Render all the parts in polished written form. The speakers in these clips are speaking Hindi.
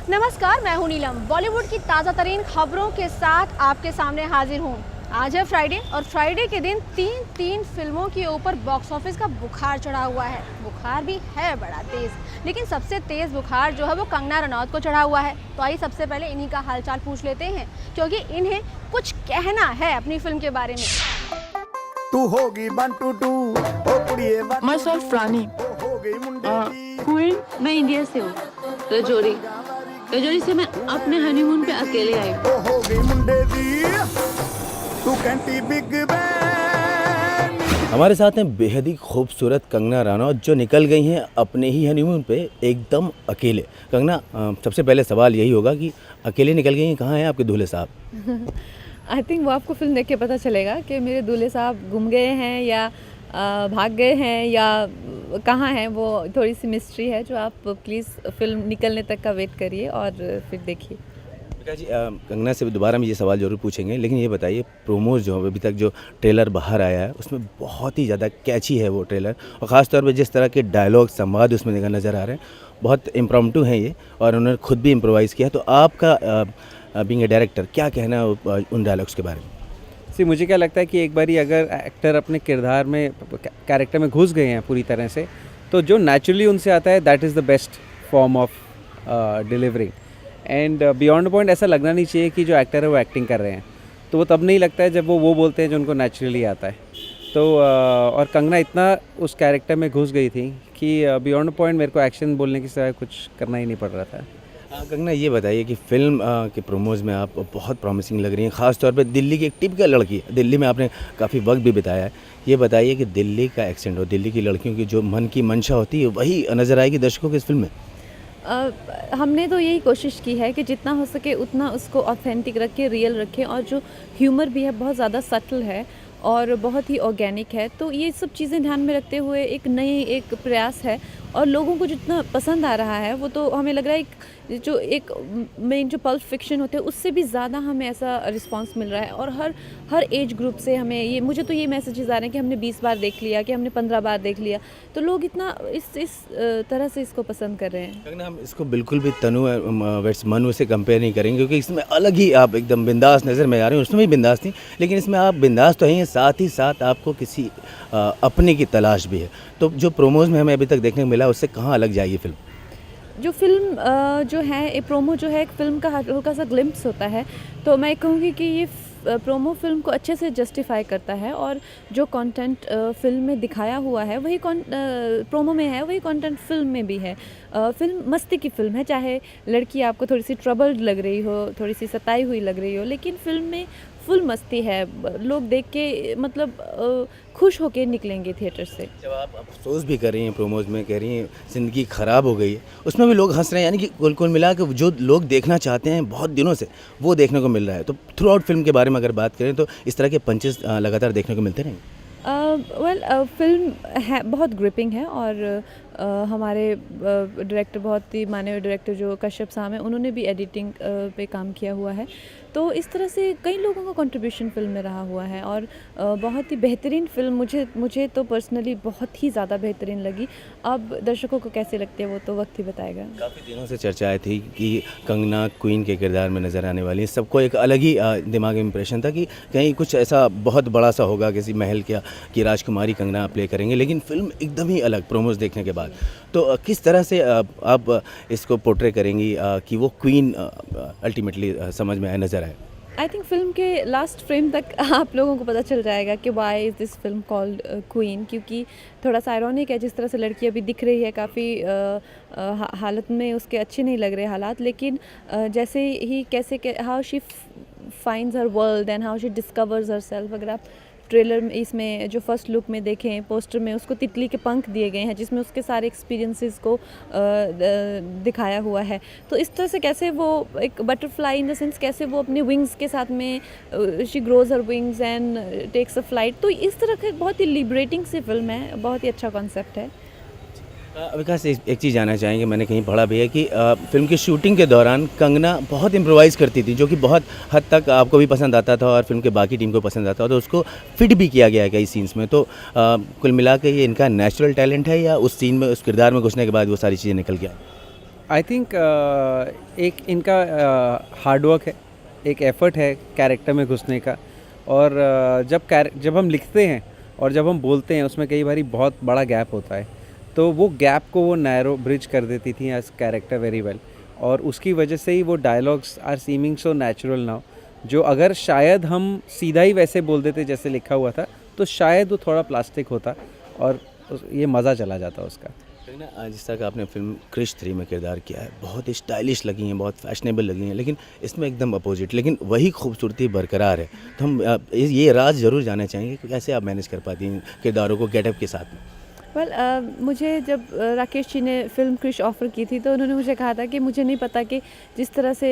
नमस्कार, मैं हूं नीलम। बॉलीवुड की ताज़ा तरीन खबरों के साथ आपके सामने हाजिर हूं। आज है फ्राइडे और फ्राइडे के दिन तीन फिल्मों के ऊपर बॉक्स ऑफिस का बुखार चढ़ा हुआ है। बुखार भी है बड़ा तेज़, लेकिन सबसे तेज़ बुखार जो है वो कंगना रनौत को चढ़ा हुआ है। तो आइए सबसे पहले इन्हीं का हालचाल पूछ लेते हैं, क्योंकि इन्हें कुछ कहना है अपनी फिल्म के बारे में। तू होगी 1 2 2 ओ कुड़िए Myself Rani. हो गई मुंडे क्वीन मैं इंडिया से हूँ, रजौरी। रजौरी से मैं अपने हनीमून पे अकेले आई। ओ हो गई मुंडे दी तू कहती बिग बैन। हमारे साथ हैं बेहद ही खूबसूरत कंगना रनौत जो निकल गई हैं अपने ही हनीमून पे एकदम अकेले। कंगना, सबसे पहले सवाल यही होगा कि अकेले निकल गई हैं, कहाँ हैं आपके दूल्हे साहब? आई थिंक वो आपको फिल्म देख के पता चलेगा कि मेरे दूल्हे साहब गुम गए हैं या भाग गए हैं या कहाँ हैं। वो थोड़ी सी मिस्ट्री है जो आप प्लीज़ फिल्म निकलने तक का वेट करिए और फिर देखिए। विकास जी, कंगना से दोबारा हम ये सवाल जरूर पूछेंगे, लेकिन ये बताइए प्रोमोज जो अभी तक जो ट्रेलर बाहर आया है उसमें बहुत ही ज़्यादा कैची है वो ट्रेलर, और ख़ासतौर पर जिस तरह के डायलॉग संवाद उसमें नज़र आ रहे हैं बहुत इम्प्रॉम्प्टू हैं ये, और उन्होंने खुद भी इम्प्रोवाइज़ किया। तो आपका बीइंग ए डायरेक्टर क्या कहना है उन डायलॉग्स के बारे में? मुझे क्या लगता है कि एक बारी अगर एक्टर अपने किरदार में कैरेक्टर में घुस गए हैं पूरी तरह से, तो जो नेचुरली उनसे आता है that is the best form of delivering. And beyond point ऐसा लगना नहीं चाहिए कि जो एक्टर है वो एक्टिंग कर रहे हैं, तो वो तब नहीं लगता है जब वो बोलते हैं जो उनको नेचुरली आता है। तो और कंगना इतना उस कैरेक्टर में घुस गई थी कि बियॉन्ड पॉइंट मेरे को एक्शन बोलने की सिवाय कुछ करना ही नहीं पड़ रहा था। कंगना, ये बताइए कि फ़िल्म के प्रोमोज में आप बहुत प्रॉमिसिंग लग रही हैं, ख़ास तौर पे दिल्ली की एक टिपिकल लड़की है। दिल्ली में आपने काफ़ी वक्त भी बिताया है। ये बताइए कि दिल्ली का एक्सेंट और दिल्ली की लड़कियों की जो मन की मंशा होती है वही नज़र आएगी दर्शकों को इस फिल्म में? हमने तो यही कोशिश की है कि जितना हो सके उतना उसको ऑथेंटिक रखें, रियल रखें, और जो ह्यूमर भी है बहुत ज़्यादा सटल है और बहुत ही ऑर्गेनिक है। तो ये सब चीज़ें ध्यान में रखते हुए एक नई एक प्रयास है, और लोगों को जितना पसंद आ रहा है वो तो हमें लग रहा है जो एक मेन जो पल्प फिक्शन होते हैं उससे भी ज़्यादा हमें ऐसा रिस्पांस मिल रहा है। और हर एज ग्रुप से हमें ये मुझे तो ये मैसेजेस आ रहे हैं कि हमने 20 बार देख लिया, कि हमने 15 बार देख लिया, तो लोग इतना इस तरह से इसको पसंद कर रहे हैं। कंगना, हम इसको बिल्कुल भी तनु वेट्स मनु से कंपेयर नहीं करेंगे, क्योंकि इसमें अलग ही आप एकदम बिंदास नज़र में आ रहे हैं। उसमें भी बिंदास थी, लेकिन इसमें आप बिंदास तो हैं, साथ ही साथ आपको किसी अपने की तलाश भी है। तो जो प्रोमोज में हमें अभी तक देखने को मिला उससे कहाँ अलग जाएगी फिल्म? जो फिल्म जो है एक प्रोमो जो है एक फ़िल्म का हल्का सा ग्लिम्प्स होता है, तो मैं कहूँगी कि ये प्रोमो फिल्म को अच्छे से जस्टिफाई करता है, और जो कंटेंट फिल्म में दिखाया हुआ है वही प्रोमो में है, वही कंटेंट फिल्म में भी है। फिल्म मस्ती की फिल्म है, चाहे लड़की आपको थोड़ी सी ट्रबल्ड लग रही हो, थोड़ी सी सताई हुई लग रही हो, लेकिन फिल्म में फुल मस्ती है। लोग देख के मतलब खुश होके निकलेंगे थिएटर से। जब आप अफसोस भी कर रही हैं, प्रोमोज में कह रही हैं ज़िंदगी ख़राब हो गई है, उसमें भी लोग हंस रहे हैं, यानी कि कुल मिला के जो लोग देखना चाहते हैं बहुत दिनों से वो देखने को मिल रहा है। तो थ्रू आउट फिल्म के बारे में अगर बात करें तो इस तरह के पंचेस लगातार देखने को मिलते रहेंगे? फिल्म है बहुत ग्रिपिंग है, और हमारे डायरेक्टर बहुत ही माने हुए डायरेक्टर जो कश्यप साहब हैं उन्होंने भी एडिटिंग पे काम किया हुआ है। तो इस तरह से कई लोगों का कंट्रीब्यूशन फिल्म में रहा हुआ है, और बहुत ही बेहतरीन फिल्म मुझे तो पर्सनली बहुत ही ज़्यादा बेहतरीन लगी। अब दर्शकों को कैसे लगती है वो तो वक्त ही बताएगा। काफ़ी दिनों से चर्चाएं थी कि कंगना क्वीन के किरदार में नज़र आने वाली है। सबको एक अलग ही दिमाग में इंप्रेशन था कि कहीं कुछ ऐसा बहुत बड़ा सा होगा, किसी महल की राजकुमारी कंगना प्ले करेंगे, लेकिन फिल्म एकदम ही अलग प्रोमोज देखने के बाद। तो किस तरह से आप इसको पोर्ट्रे करेंगी कि वो क्वीन अल्टीमेटली समझ में नज़र आए? आई थिंक फिल्म के लास्ट फ्रेम तक आप लोगों को पता चल जाएगा कि why is this film called Queen, क्योंकि थोड़ा सा आयरॉनिक है जिस तरह से लड़की अभी दिख रही है, काफ़ी हालत में उसके अच्छे नहीं लग रहे हालात, लेकिन जैसे ही how she finds her world and how she discovers herself. अगर आप ट्रेलर में इसमें जो फर्स्ट लुक में देखें, पोस्टर में उसको तितली के पंख दिए गए हैं जिसमें उसके सारे एक्सपीरियंसेस को दिखाया हुआ है। तो इस तरह से कैसे वो एक बटरफ्लाई इन द सेंस कैसे वो अपने विंग्स के साथ में she grows her wings and takes a flight. तो इस तरह की बहुत ही लिबरेटिंग सी फिल्म है, बहुत ही अच्छा कॉन्सेप्ट है। विकास, एक चीज़ जानना चाहेंगे, मैंने कहीं पढ़ा भी है कि फिल्म की शूटिंग के दौरान कंगना बहुत इम्प्रोवाइज़ करती थी, जो कि बहुत हद तक आपको भी पसंद आता था और फिल्म के बाकी टीम को पसंद आता था, तो उसको फिट भी किया गया है कई सीन्स में। तो कुल मिला के ये इनका नेचुरल टैलेंट है या उस सीन में उस किरदार में घुसने के बाद वो सारी चीज़ें निकल गया? आई थिंक एक इनका हार्ड वर्क है, एक एफर्ट है कैरेक्टर में घुसने का। और जब हम लिखते हैं और जब हम बोलते हैं उसमें कई बारी बहुत बड़ा गैप होता है, तो वो गैप को वो नैरो ब्रिज कर देती थी एज कैरेक्टर वेरी वेल। और उसकी वजह से ही वो dialogues are seeming so natural now, जो अगर शायद हम सीधा ही वैसे बोल देते जैसे लिखा हुआ था तो शायद वो थोड़ा प्लास्टिक होता और ये मज़ा चला जाता उसका। जिस तरह का आपने फिल्म क्रिश 3 में किरदार किया है, बहुत ही स्टाइलिश लगी हैं, बहुत फैशनेबल लगी हैं, लेकिन इसमें एकदम अपोजिट, लेकिन वही खूबसूरती बरकरार है। तो हम ये राज ज़रूर जानना चाहेंगे कि कैसे आप मैनेज कर पाती हैं किरदारों को गेटअप के साथ में। मुझे जब राकेश जी ने फ़िल्म क्रिश ऑफ़र की थी तो उन्होंने मुझे कहा था कि मुझे नहीं पता कि जिस तरह से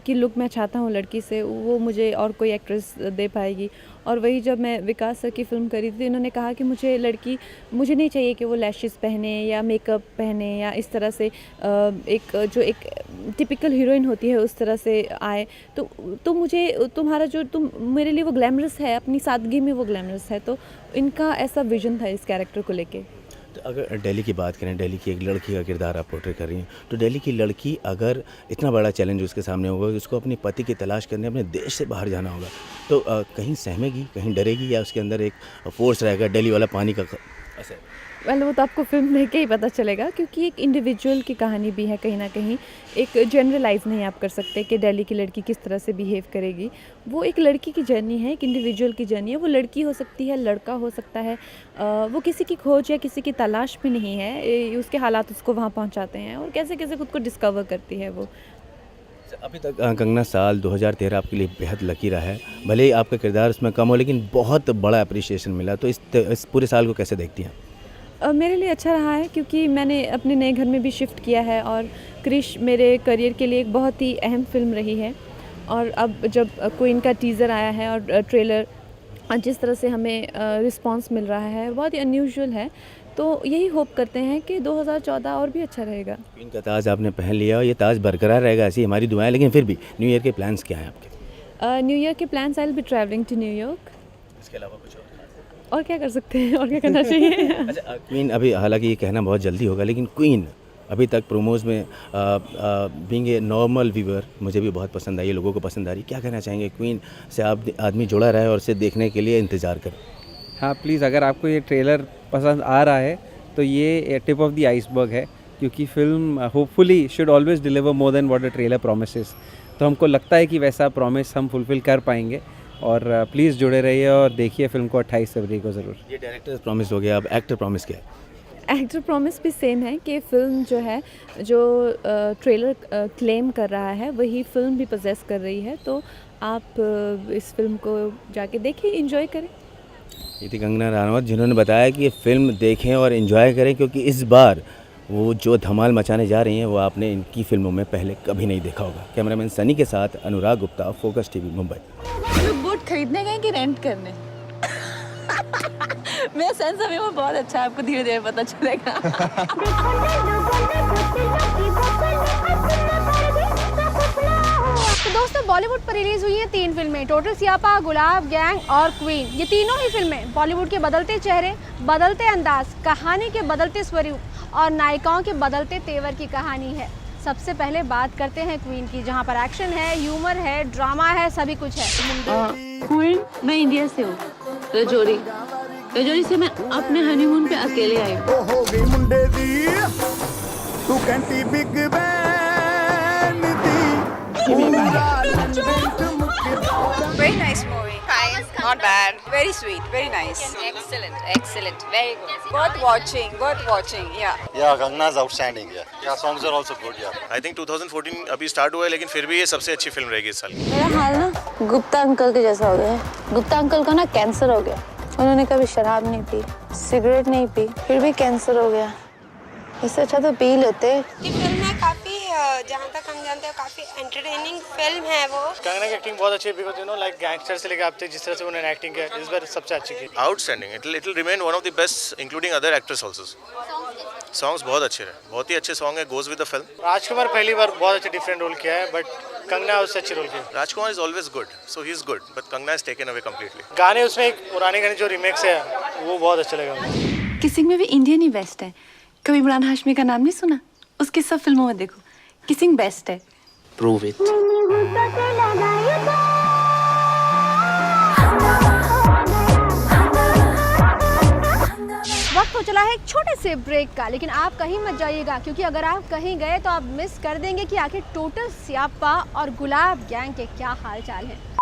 की लुक मैं चाहता हूँ लड़की से, वो मुझे और कोई एक्ट्रेस दे पाएगी। और वही जब मैं विकास सर की फ़िल्म करी थी, इन्होंने कहा कि मुझे नहीं चाहिए कि वो लैशेस पहने या मेकअप पहने या इस तरह से एक टिपिकल हीरोइन होती है उस तरह से आए। तो मुझे तुम मेरे लिए वो ग्लैमरस है, अपनी सादगी में वो ग्लैमरस है। तो इनका ऐसा विजन था इस कैरेक्टर को लेके। तो अगर दिल्ली की बात करें, दिल्ली की एक लड़की का किरदार आप पोर्ट्रे कर रही हैं, तो दिल्ली की लड़की अगर इतना बड़ा चैलेंज उसके सामने होगा कि उसको अपने पति की तलाश करने अपने देश से बाहर जाना होगा, तो कहीं सहमेगी, कहीं डरेगी, या उसके अंदर एक फोर्स रहेगा दिल्ली वाला पानी का असर? वो तो आपको फिल्म देख के ही पता चलेगा, क्योंकि एक इंडिविजुअल की कहानी भी है कहीं ना कहीं। एक जनरलाइज नहीं आप कर सकते कि दिल्ली की लड़की किस तरह से बिहेव करेगी। वो एक लड़की की जर्नी है, एक इंडिविजुअल की जर्नी है। वो लड़की हो सकती है, लड़का हो सकता है, वो किसी की खोज या किसी की तलाश में नहीं है, उसके हालात उसको वहाँ पहुँचाते हैं और कैसे कैसे खुद को डिस्कवर करती है वो। अभी तक कंगना साल 2013 आपके लिए बेहद लकी रहा है, भले ही आपका किरदार उसमें कम हो, लेकिन बहुत बड़ा अप्रिसिएशन मिला। तो इस पूरे साल को कैसे देखती हैं? मेरे लिए अच्छा रहा है, क्योंकि मैंने अपने नए घर में भी शिफ्ट किया है और क्रिश मेरे करियर के लिए एक बहुत ही अहम फिल्म रही है। और अब जब क्वीन का टीज़र आया है और ट्रेलर, जिस तरह से हमें रिस्पांस मिल रहा है, बहुत ही अनयूजुअल है। तो यही होप करते हैं कि 2014 और भी अच्छा रहेगा। क्वीन का ताज आपने पहन लिया और ये ताज बरकरार रहेगा, ऐसी हमारी दुआएं। लेकिन फिर भी न्यू ईयर के प्लान्स क्या हैं आपके? न्यू ईयर के plans, I will be travelling to New York. इसके अलावा कुछ और क्या कर सकते हैं, और क्या करना चाहिए? अच्छा, क्वीन अभी, हालांकि ये कहना बहुत जल्दी होगा, लेकिन क्वीन अभी तक प्रोमोज में बीइंग ए नॉर्मल व्यूअर मुझे भी बहुत पसंद आई है, लोगों को पसंद आ रही है। क्या कहना चाहेंगे क्वीन से? आप आदमी जुड़ा रहा है और उसे देखने के लिए इंतज़ार करें। हाँ प्लीज़, अगर आपको ये ट्रेलर पसंद आ रहा है तो ये टिप ऑफ द आइसबर्ग है, क्योंकि film hopefully should always deliver more than what the trailer promises. तो हमको लगता है कि वैसा प्रॉमिस हम फुलफ़िल कर पाएंगे। और प्लीज़ जुड़े रहिए और देखिए फिल्म को 28 फरवरी को ज़रूर। ये डायरेक्टर प्रॉमिस हो गया, अब एक्टर प्रॉमिस क्या है? एक्टर प्रॉमिस भी सेम है कि फ़िल्म जो है, जो ट्रेलर क्लेम कर रहा है वही फ़िल्म भी पजेस कर रही है। तो आप इस फिल्म को जाके देखिए, एंजॉय करें। ये थी कंगना रनावत, जिन्होंने बताया कि ये फिल्म देखें और एंजॉय करें, क्योंकि इस बार वो जो धमाल मचाने जा रही हैं वो आपने इनकी फिल्मों में पहले कभी नहीं देखा होगा। कैमरामैन सनी के साथ Anurag Gupta, focus TV, Mumbai. Boat खरीदने गए कि रेंट करने? मेरा सेंस अभी वो बहुत अच्छा है, आपको धीरे धीरे पता चलेगा। तो दोस्तों, बॉलीवुड पर रिलीज हुई हैं 3 फिल्में, टोटल सियापा, गुलाब गैंग और क्वीन। ये तीनों ही फिल्में बॉलीवुड के बदलते चेहरे, बदलते अंदाज, कहानी के बदलते स्वरूप और नायिकाओं के बदलते तेवर की कहानी है। सबसे पहले बात करते हैं क्वीन की, जहां पर एक्शन है, ह्यूमर है, ड्रामा है, सभी कुछ है। क्वीन, मैं इंडिया से हूँ, रजौरी से मैं अपने हनीमून पे अकेले आई हूँ। हो गई मुंडे दी तू कंटी बिग बैन दी पूरा Very nice movie. Nice, not bad. Very sweet, very nice. Excellent, very good. Worth watching, yeah. Yeah, Kangana is outstanding. Yeah, songs are also good. Yeah. I think 2014 अभी स्टार्ट हुआ है, लेकिन फिर भी ये सबसे अच्छी फिल्म रहेगी इस साल की। मेरा हाल ना गुप्ता अंकल के जैसा हो गया है। गुप्ता अंकल का ना कैंसर हो गया। उन्होंने कभी शराब नहीं पी, सिगरेट नहीं पी, फिर भी कैंसर हो गया। इससे अच्छा तो पी लेते। ये फिल्म है काफी, जहाँ तक हम जानते हैं काफी एंटरटेनिंग फिल्म है वो। कंगना की एक्टिंग बहुत अच्छी है, because you know like gangster से लेकर आप तक जिस तरह से उन्होंने एक्टिंग किया, इस बार सबसे अच्छी की। Outstanding, it will remain one of the best including other actors also. Songs बहुत अच्छे रहे, बहुत ही अच्छे सॉन्ग है, गोज विद द फिल्म। राजकुमार पहली बार बहुत अच्छा डिफरेंट रोल किया है, बट कंगना उससे अच्छी रोल किया। Rajkumar is always good, so he is good, but Kangana is taken away completely. गाने उसमें एक पुराने गाने जो रिमेक्स है वो बहुत अच्छा लगा मुझे। किसिंग में भी इंडियन ही बेस्ट है। कभी इमरान हाशमी का नाम नहीं सुना? उसकी सब फिल्मों में देखो, किसिंग बेस्ट है। Prove it. वक्त हो चला है एक छोटे से ब्रेक का, लेकिन आप कहीं मत जाइएगा, क्योंकि अगर आप कहीं गए तो आप मिस कर देंगे कि आखिर टोटल स्यापा और गुलाब गैंग के क्या हाल चाल है।